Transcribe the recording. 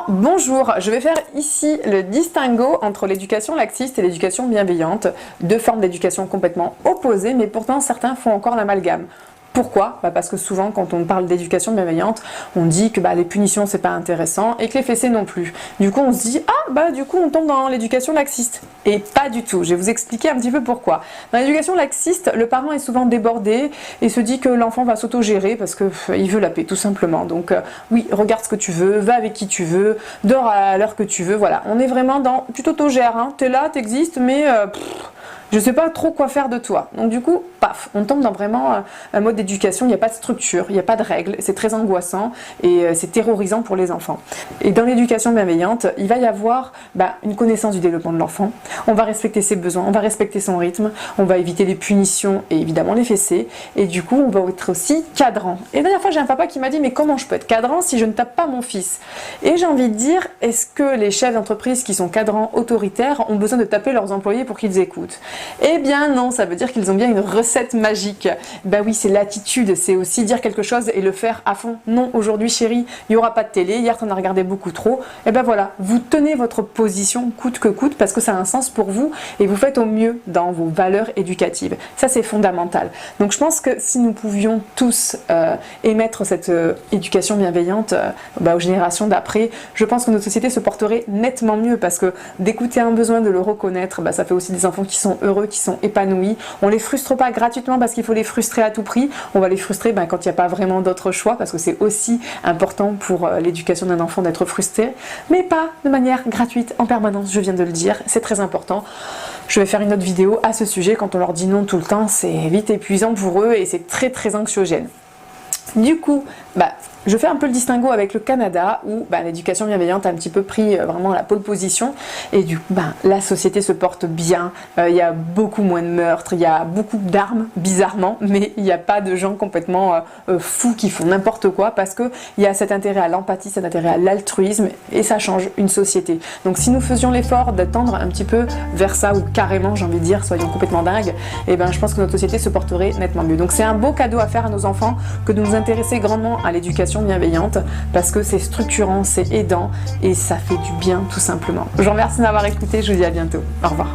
Bonjour, je vais faire ici le distinguo entre l'éducation laxiste et l'éducation bienveillante, deux formes d'éducation complètement opposées, mais pourtant certains font encore l'amalgame. Pourquoi? Parce que souvent quand on parle d'éducation bienveillante, on dit que les punitions c'est pas intéressant et que les fessées non plus. Du coup on se dit du coup on tombe dans l'éducation laxiste. Et pas du tout, je vais vous expliquer un petit peu pourquoi. Dans l'éducation laxiste, le parent est souvent débordé et se dit que l'enfant va s'autogérer parce qu'il veut la paix tout simplement. Donc oui, regarde ce que tu veux, va avec qui tu veux, dors à l'heure que tu veux, voilà. On est vraiment dans tu t'autogères, hein. T'es là, t'existes, mais je sais pas trop quoi faire de toi. Donc du coup, paf, on tombe dans vraiment un mode d'éducation, il n'y a pas de structure, il n'y a pas de règles, c'est très angoissant et c'est terrorisant pour les enfants. Et dans l'éducation bienveillante, il va y avoir une connaissance du développement de l'enfant, on va respecter ses besoins, on va respecter son rythme, on va éviter les punitions et évidemment les fessées, et du coup on va être aussi cadrant. Et la dernière fois j'ai un papa qui m'a dit mais comment je peux être cadrant si je ne tape pas mon fils? Et j'ai envie de dire, est-ce que les chefs d'entreprise qui sont cadrans autoritaires ont besoin de taper leurs employés pour qu'ils écoutent? Eh bien non, ça veut dire qu'ils ont bien une recette magique. Oui, c'est l'attitude, c'est aussi dire quelque chose et le faire à fond. Non, aujourd'hui chérie, il n'y aura pas de télé, hier t'en as regardé beaucoup trop. Et voilà, vous tenez votre position coûte que coûte parce que ça a un sens pour vous et vous faites au mieux dans vos valeurs éducatives. Ça c'est fondamental. Donc je pense que si nous pouvions tous émettre cette éducation bienveillante aux générations d'après, je pense que notre société se porterait nettement mieux parce que d'écouter un besoin, de le reconnaître, ça fait aussi des enfants qui sont heureux, qui sont épanouis. On les frustre pas gratuitement parce qu'il faut les frustrer à tout prix. On va les frustrer quand il n'y a pas vraiment d'autre choix parce que c'est aussi important pour l'éducation d'un enfant d'être frustré, mais pas de manière gratuite en permanence, je viens de le dire, c'est très important. Je vais faire une autre vidéo à ce sujet. Quand on leur dit non tout le temps, c'est vite épuisant pour eux et c'est très très anxiogène. Du coup, je fais un peu le distinguo avec le Canada où l'éducation bienveillante a un petit peu pris vraiment la pole position et du coup la société se porte bien, il y a beaucoup moins de meurtres, il y a beaucoup d'armes bizarrement, mais il n'y a pas de gens complètement fous qui font n'importe quoi parce qu'il y a cet intérêt à l'empathie, cet intérêt à l'altruisme et ça change une société. Donc si nous faisions l'effort d'attendre un petit peu vers ça ou carrément j'ai envie de dire soyons complètement dingues, je pense que notre société se porterait nettement mieux. Donc c'est un beau cadeau à faire à nos enfants que de nous intéresser grandement à l'éducation bienveillante parce que c'est structurant, c'est aidant et ça fait du bien tout simplement. Je vous remercie de m'avoir écouté, je vous dis à bientôt. Au revoir.